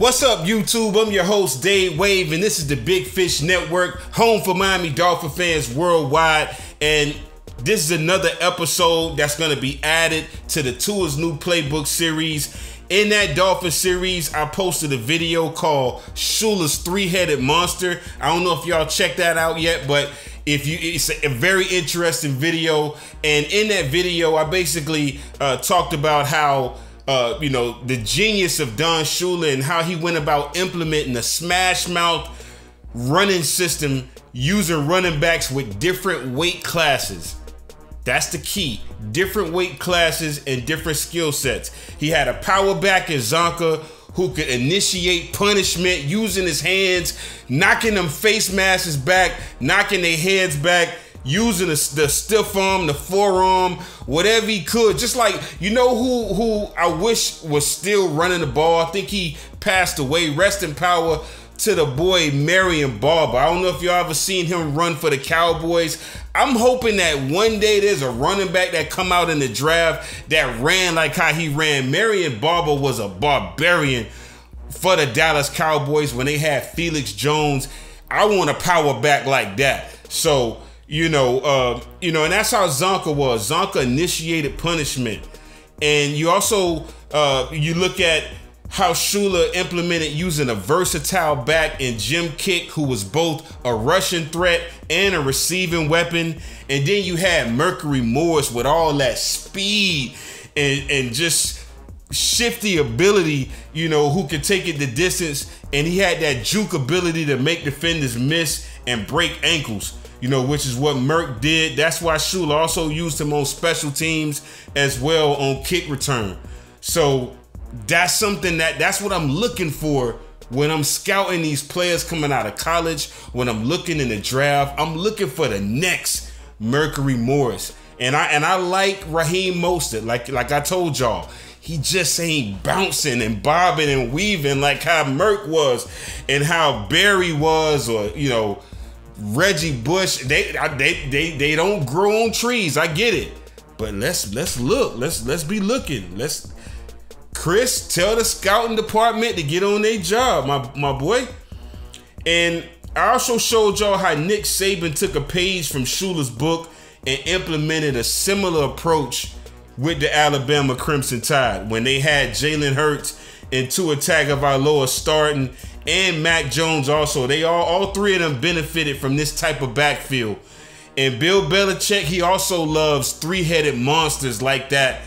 What's up, YouTube? I'm your host, Dave Wave, and this is the Big Fish Network, home for Miami Dolphin fans worldwide. And this is another episode that's going to be added to the Tua's new playbook series. In that Dolphin series, I posted a video called Shula's Three-Headed Monster. I don't know if y'all checked that out yet, but it's a very interesting video. And in that video, I basically talked about how the genius of Don Shula and how he went about implementing a smash mouth running system using running backs with different weight classes. That's the key. Different weight classes and different skill sets. He had a power back in Zonka who could initiate punishment using his hands, knocking them face masks back, knocking their heads back, using the stiff arm, the forearm, whatever he could. Just like, who I wish was still running the ball. I think he passed away. Rest in power to the boy Marion Barber. I don't know if y'all ever seen him run for the Cowboys. I'm hoping that one day there's a running back that come out in the draft that ran like how he ran. Marion Barber was a barbarian for the Dallas Cowboys when they had Felix Jones. I want a power back like that. So, and that's how Zonka was. Zonka initiated punishment. And you also, you look at how Shula implemented using a versatile back in Jim Kick, who was both a rushing threat and a receiving weapon. And then you had Mercury Morris with all that speed and just shifty ability, who could take it the distance. And he had that juke ability to make defenders miss and break ankles, which is what Merc did. That's why Shula also used him on special teams as well on kick return. So that's something that's what I'm looking for when I'm scouting these players coming out of college. When I'm looking in the draft, I'm looking for the next Mercury Morris. And I like Raheem Mostert. Like I told y'all, he just ain't bouncing and bobbing and weaving like how Merc was and how Barry was, or Reggie Bush. They don't grow on trees. I get it, but let's look. Let's be looking. Chris, tell the scouting department to get on their job, my boy. And I also showed y'all how Nick Saban took a page from Shula's book and implemented a similar approach with the Alabama Crimson Tide when they had Jalen Hurts and Tua Tagovailoa starting, and Mac Jones also. They all three of them benefited from this type of backfield. And Bill Belichick, he also loves three-headed monsters like that.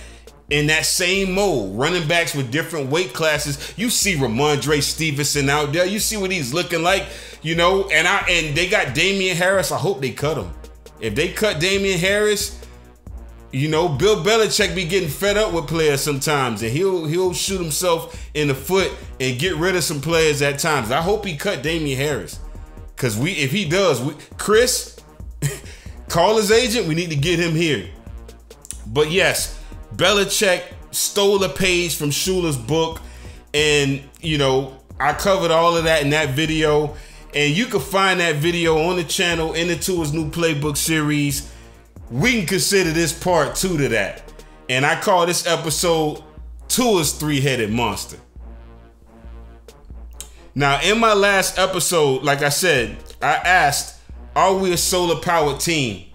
In that same mold, running backs with different weight classes. You see Ramondre Stevenson out there. You see what he's looking like, and they got Damian Harris. I hope they cut him. If they cut Damian Harris, Bill Belichick be getting fed up with players sometimes, and he'll shoot himself in the foot and get rid of some players at times. I hope he cut Damian Harris, because if he does, Chris, call his agent. We need to get him here. But yes, Belichick stole a page from Shula's book, and I covered all of that in that video, and you can find that video on the channel in the Tua's new playbook series. We can consider this part 2 to that, and I call this episode Tua's Three-Headed Monster. Now, in my last episode, like I said, I asked, are we a solar powered team?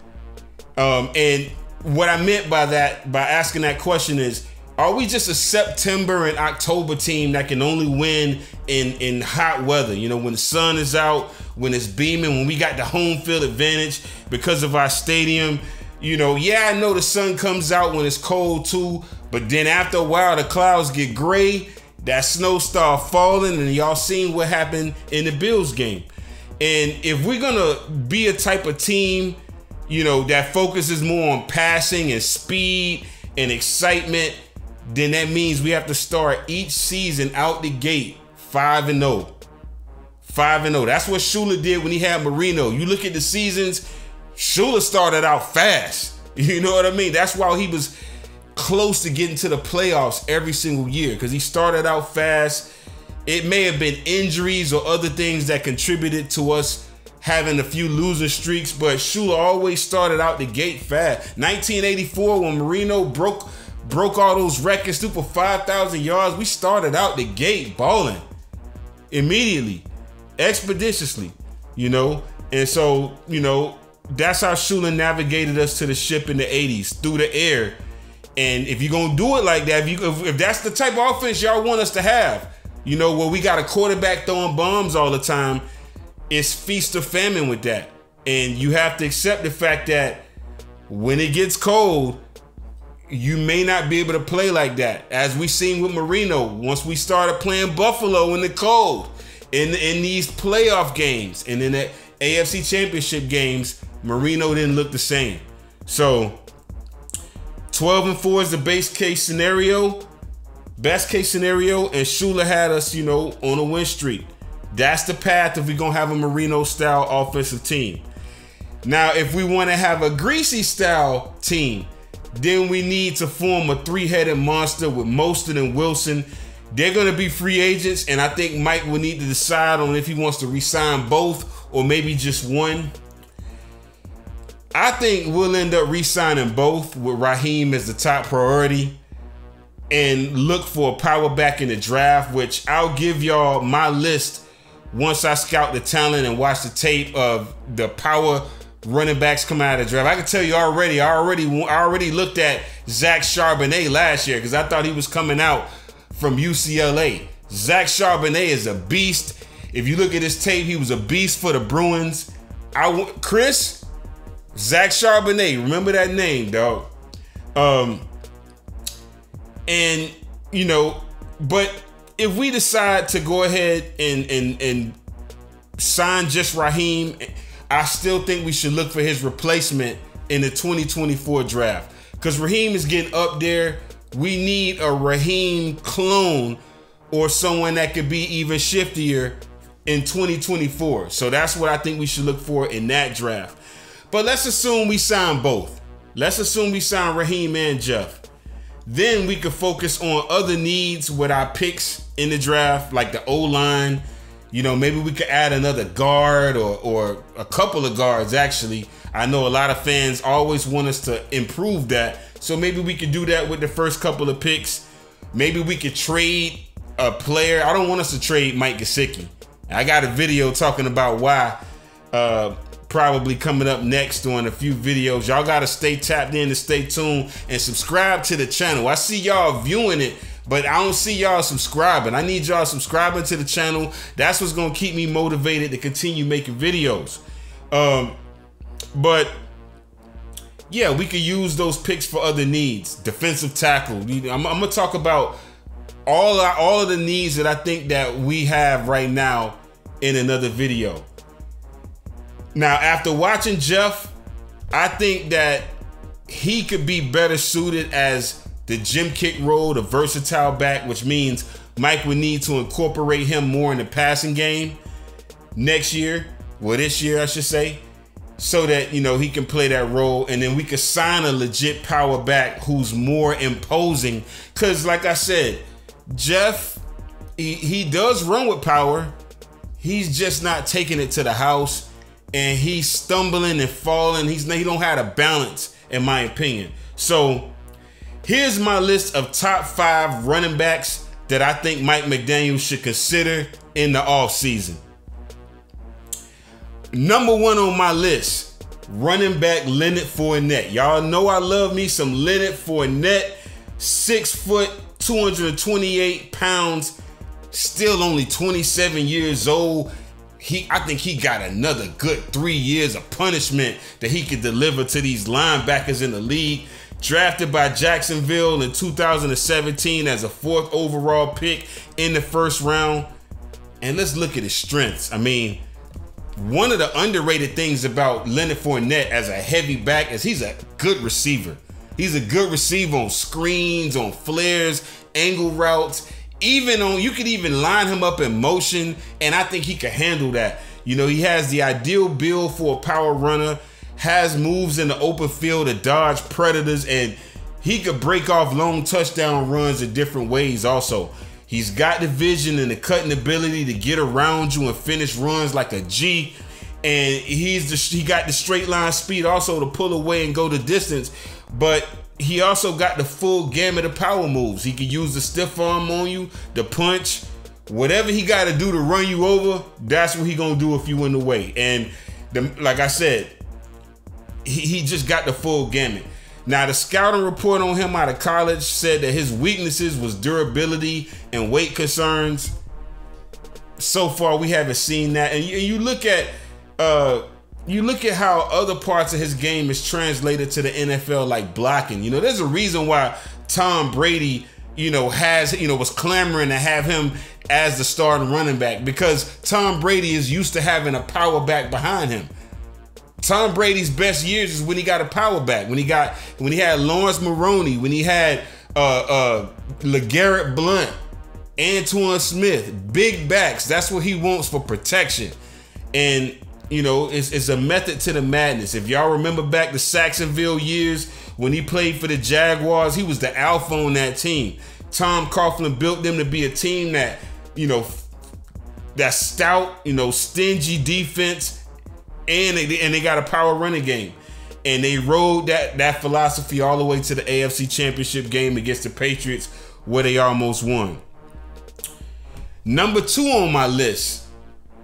And what I meant by that, by asking that question, is, are we just a September and October team that can only win in hot weather? When the sun is out, when it's beaming, when we got the home field advantage because of our stadium. I know the sun comes out when it's cold too, but then after a while the clouds get gray, that snow start falling, and y'all seen what happened in the Bills game. And if we're gonna be a type of team that focuses more on passing and speed and excitement, then that means we have to start each season out the gate 5-0. 5-0. That's what Shula did when he had Marino. You look at the seasons, Shula started out fast. You know what I mean? That's why he was close to getting to the playoffs every single year, because he started out fast. It may have been injuries or other things that contributed to us having a few losing streaks, but Shula always started out the gate fast. 1984, when Marino broke all those records, through for 5,000 yards, we started out the gate balling. immediately, expeditiously, you know. And so, you know, that's how Shula navigated us to the ship in the 80s, through the air. And if you're going to do it like that, if that's the type of offense y'all want us to have, you know, where we got a quarterback throwing bombs all the time, it's feast or famine with that. And you have to accept the fact that when it gets cold, you may not be able to play like that. As we seen with Marino, once we started playing Buffalo in the cold, in these playoff games, and in the AFC Championship games, Marino didn't look the same. So 12-4 is the best case scenario, and Shula had us, you know, on a win streak. That's the path if we're gonna have a Marino-style offensive team. Now, if we want to have a Greasy-style team, then we need to form a three-headed monster with Mostert and Wilson. They're going to be free agents, and I think Mike will need to decide on if he wants to re-sign both or maybe just one. I think we'll end up re-signing both with Raheem as the top priority and look for a power back in the draft, which I'll give y'all my list once I scout the talent and watch the tape of the power running backs coming out of the draft. I can tell you already, I already looked at Zach Charbonnet last year because I thought he was coming out from UCLA. Zach Charbonnet is a beast. If you look at his tape, he was a beast for the Bruins. Zach Charbonnet, remember that name, dog. And, you know, but if we decide to go ahead and sign just Raheem, I still think we should look for his replacement in the 2024 draft. Because Raheem is getting up there. We need a Raheem clone or someone that could be even shiftier in 2024. So that's what I think we should look for in that draft. But let's assume we sign both. Let's assume we sign Raheem and Jeff. Then we could focus on other needs with our picks in the draft, like the O-line. You know, maybe we could add another guard or a couple of guards, actually. I know a lot of fans always want us to improve that. So maybe we could do that with the first couple of picks. Maybe we could trade a player. I don't want us to trade Mike Gesicki. I got a video talking about why, probably coming up next on a few videos. Y'all got to stay tapped in and stay tuned and subscribe to the channel. I see y'all viewing it, but I don't see y'all subscribing. I need y'all subscribing to the channel. That's what's going to keep me motivated to continue making videos. But yeah, we could use those picks for other needs. Defensive tackle. I'm going to talk about all of the needs that I think that we have right now in another video. Now, after watching Jeff, I think that he could be better suited as the gym kick role, the versatile back, which means Mike would need to incorporate him more in the passing game next year, well, this year, I should say, so that, you know, he can play that role. And then we could sign a legit power back who's more imposing. Because like I said, Jeff, he does run with power. He's just not taking it to the house. And he's stumbling and falling. He don't have a balance, in my opinion. So here's my list of top 5 running backs that I think Mike McDaniel should consider in the offseason. Number 1 on my list, running back Leonard Fournette. Y'all know I love me some Leonard Fournette. 6 foot, 228 pounds, still only 27 years old. I think he got another good 3 years of punishment that he could deliver to these linebackers in the league. Drafted by Jacksonville in 2017 as a 4th overall pick in the 1st round. And let's look at his strengths. I mean, one of the underrated things about Leonard Fournette as a heavy back is he's a good receiver. He's a good receiver on screens, on flares, angle routes. You could even line him up in motion, and I think he could handle that. You know, he has the ideal build for a power runner, has moves in the open field to dodge predators, and he could break off long touchdown runs in different ways also. He's got the vision and the cutting ability to get around you and finish runs like a G, and he got the straight line speed also to pull away and go the distance, but he also got the full gamut of power moves. He can use the stiff arm on you, the punch, whatever he got to do to run you over, that's what he gonna do if you in the way. And like I said, he just got the full gamut. Now, the scouting report on him out of college said that his weaknesses was durability and weight concerns. So far, we haven't seen that. And you look at how other parts of his game is translated to the NFL, like blocking. You know, there's a reason why Tom Brady, was clamoring to have him as the starting running back, because Tom Brady is used to having a power back behind him. Tom Brady's best years is when he got a power back, when he had Lawrence Maroney, when he had LeGarrette Blount, Antoine Smith, big backs. That's what he wants for protection. And it's a method to the madness. If y'all remember back the Saxonville years when he played for the Jaguars, he was the alpha on that team. Tom Coughlin built them to be a team that, that's stout, stingy defense, and they got a power running game. And they rode that philosophy all the way to the AFC Championship game against the Patriots, where they almost won. Number 2 on my list,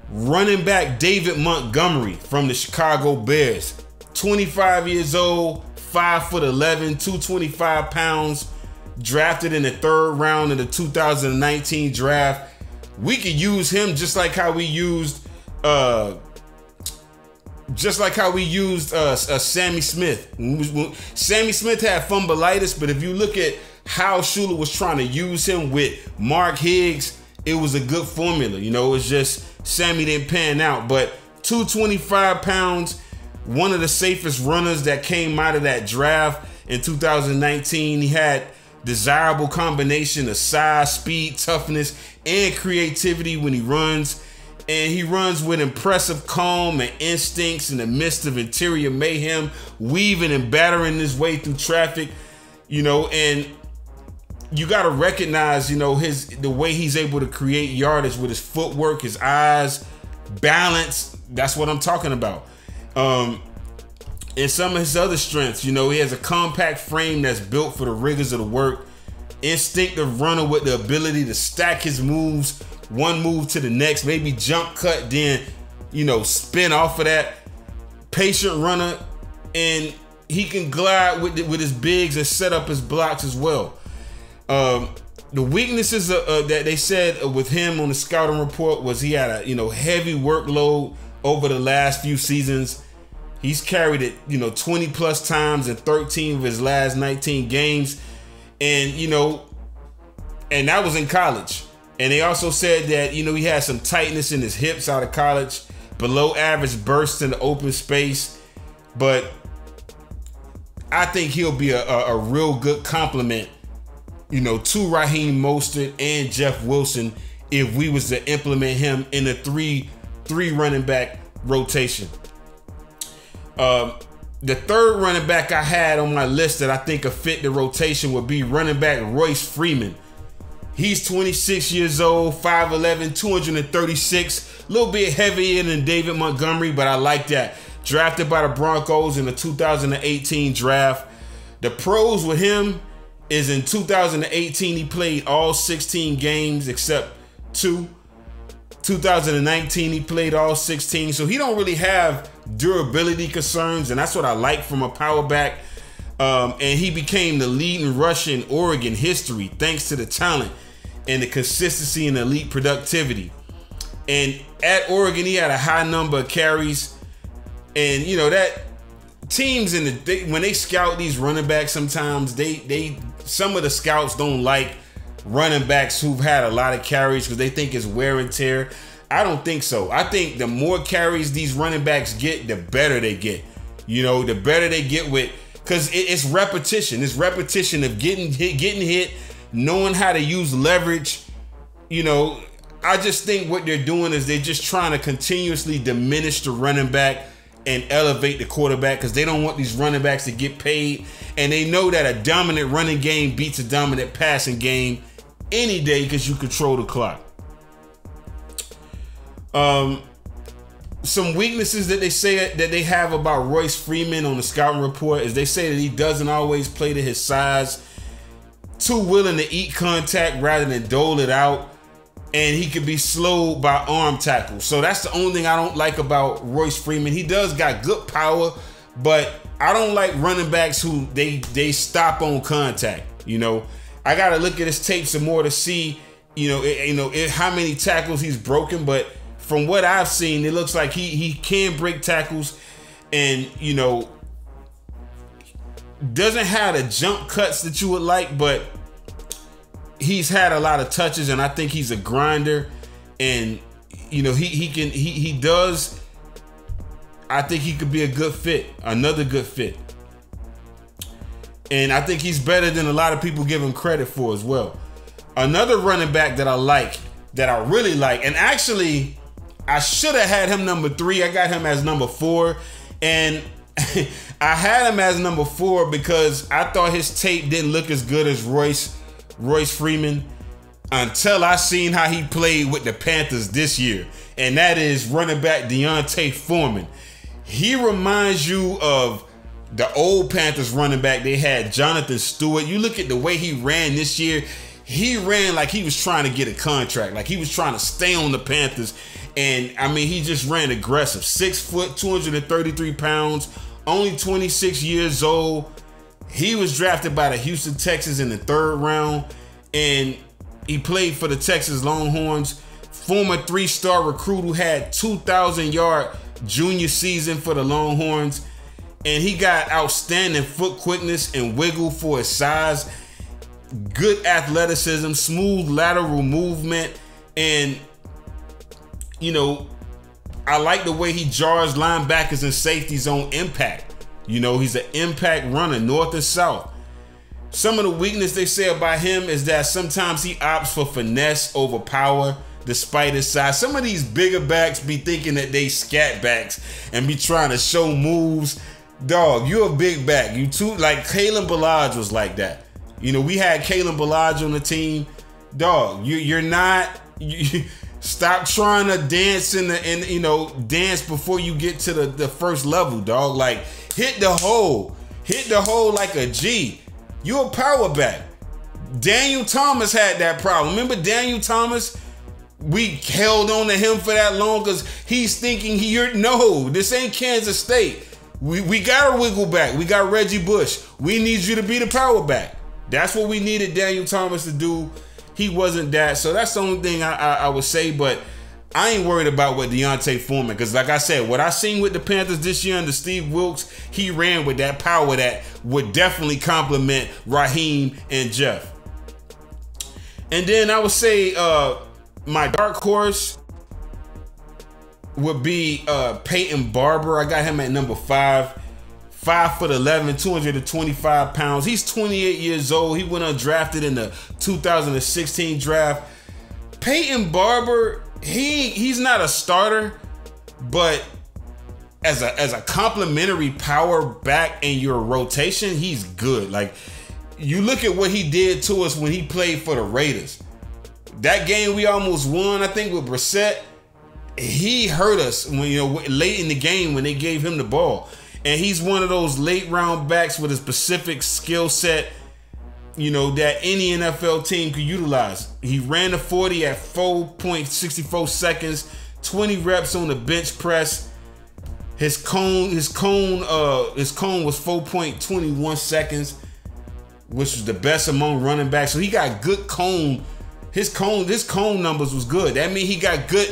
running back David Montgomery from the Chicago Bears. 25 years old, 5'11", 225 pounds, drafted in the 3rd round of the 2019 draft. We could use him just like how we used Sammy Smith. Sammy Smith had fumbleitis, but if you look at how Shula was trying to use him with Mark Higgs, it was a good formula. It's just Sammy didn't pan out. But 225 pounds, one of the safest runners that came out of that draft in 2019. He had desirable combination of size, speed, toughness, and creativity when he runs. And he runs with impressive calm and instincts in the midst of interior mayhem, weaving and battering his way through traffic, and you got to recognize, the way he's able to create yardage with his footwork, his eyes, balance. That's what I'm talking about. And some of his other strengths, he has a compact frame that's built for the rigors of the work, instinctive runner with the ability to stack his moves, one move to the next, maybe jump cut, then, spin off of that. Patient runner, and he can glide with his bigs and set up his blocks as well. The weaknesses that they said with him on the scouting report was he had a heavy workload over the last few seasons. He's carried it 20 plus times in 13 of his last 19 games, and and that was in college. And they also said that he had some tightness in his hips out of college, below average bursts in the open space, but I think he'll be a real good complement to Raheem Mostert and Jeff Wilson if we was to implement him in a three running back rotation. The 3rd running back I had on my list that I think could fit the rotation would be running back Royce Freeman. He's 26 years old, 5'11", 236, a little bit heavier than David Montgomery, but I like that. Drafted by the Broncos in the 2018 draft. The pros with him is in 2018, he played all 16 games except 2. 2019, he played all 16. So he don't really have durability concerns, and that's what I like from a power back. And he became the leading rusher in Oregon history thanks to the talent and the consistency and elite productivity. And at Oregon, he had a high number of carries. And that teams when they scout these running backs, sometimes some of the scouts don't like running backs who've had a lot of carries because they think it's wear and tear. I don't think so. I think the more carries these running backs get, the better they get. The better they get with, because it's repetition. It's repetition of getting hit, knowing how to use leverage. I just think what they're doing is they're just trying to continuously diminish the running back and elevate the quarterback, because they don't want these running backs to get paid. And they know that a dominant running game beats a dominant passing game any day because you control the clock. Some weaknesses that they say that they have about Royce Freeman on the scouting report is they say that he doesn't always play to his size, too willing to eat contact rather than dole it out. and he could be slowed by arm tackles. So that's the only thing I don't like about Royce Freeman. He does got good power, but I don't like running backs who they stop on contact. You know, I got to look at his tape some more to see, how many tackles he's broken. But from what I've seen, it looks like he can break tackles, and doesn't have the jump cuts that you would like, but he's had a lot of touches, and I think he's a grinder, and he does. I think he could be a good fit, another good fit, and I think he's better than a lot of people give him credit for as well. Another running back that I really like, and actually I should have had him number 3. I got him as number 4, and I had him as number 4 because I thought his tape didn't look as good as Royce Freeman until I seen how he played with the Panthers this year, and that is running back D'Onta Foreman. He reminds you of the old Panthers running back. They had Jonathan Stewart. You look at the way he ran this year. He ran like he was trying to get a contract, like he was trying to stay on the Panthers. And I mean, he just ran aggressive. 6 foot, 233 pounds, only 26 years old. He was drafted by the Houston Texans in the 3rd round, and he played for the Texas Longhorns. Former 3-star recruit who had 2,000-yard junior season for the Longhorns, and he got outstanding foot quickness and wiggle for his size, good athleticism, smooth lateral movement, and I like the way he jars linebackers and safeties on impact. He's an impact runner, north and south. Some of the weakness they say about him is that sometimes he opts for finesse over power despite his size. Some of these bigger backs be thinking that they scat backs and be trying to show moves. Dog, you're a big back. You too, like Kalen Ballage was like that. We had Kalen Ballage on the team. Dog, you're not. Stop trying to dance dance before you get to the first level, dog. Like hit the hole like a G. You're a power back. Daniel Thomas had that problem. Remember Daniel Thomas? We held on to him for that long because he's thinking no, this ain't Kansas State. We got a wiggle back. We got Reggie Bush. We need you to be the power back. That's what we needed Daniel Thomas to do. He wasn't that. So that's the only thing I would say. But I ain't worried about what D'Onta Foreman, because like I said, what I seen with the Panthers this year under Steve Wilkes, he ran with that power that would definitely complement Raheem and Jeff. And then I would say my dark horse would be Peyton Barber. I got him at number 5. 5'11", 225 pounds. He's 28 years old. He went undrafted in the 2016 draft. Peyton Barber, he's not a starter, but as a complimentary power back in your rotation, he's good. Like, you look at what he did to us when he played for the Raiders. That game we almost won, I think, with Brissett. He hurt us when late in the game when they gave him the ball. And he's one of those late round backs with a specific skill set, that any NFL team could utilize. He ran the 40 at 4.64 seconds, 20 reps on the bench press. His cone was 4.21 seconds, which was the best among running backs. So he got good cone. His cone numbers was good. That means he got good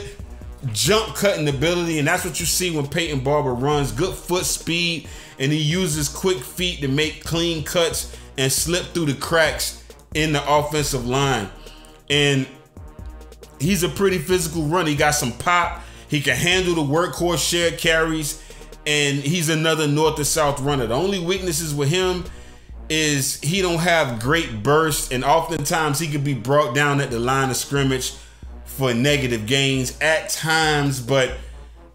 jump cutting ability, and that's what you see when Peyton Barber runs. Good foot speed, and he uses quick feet to make clean cuts and slip through the cracks in the offensive line. And he's a pretty physical runner. He got some pop. He can handle the workhorse shared carries, and he's another north to south runner. The only weaknesses with him is he don't have great burst, and oftentimes he could be brought down at the line of scrimmage for negative gains at times, but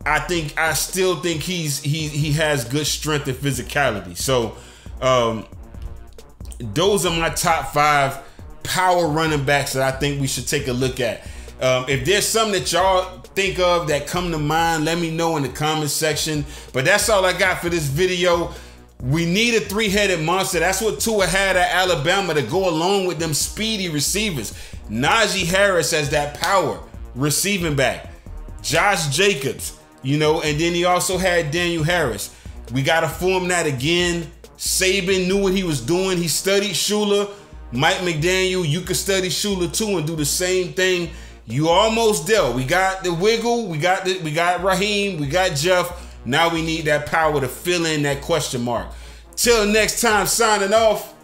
I still think he has good strength and physicality. So those are my top 5 power running backs that I think we should take a look at. If there's something that y'all think of that come to mind, let me know in the comment section. But that's all I got for this video. We need a three-headed monster. That's what Tua had at Alabama to go along with them speedy receivers. Najee Harris has that power receiving back. Josh Jacobs, and then he also had Daniel Harris. We got to form that again. Saban knew what he was doing. He studied Shula. Mike McDaniel, you could study Shula too and do the same thing. You almost there. We got the wiggle. We got Raheem. We got Jeff. Now we need that power to fill in that question mark. Till next time, signing off.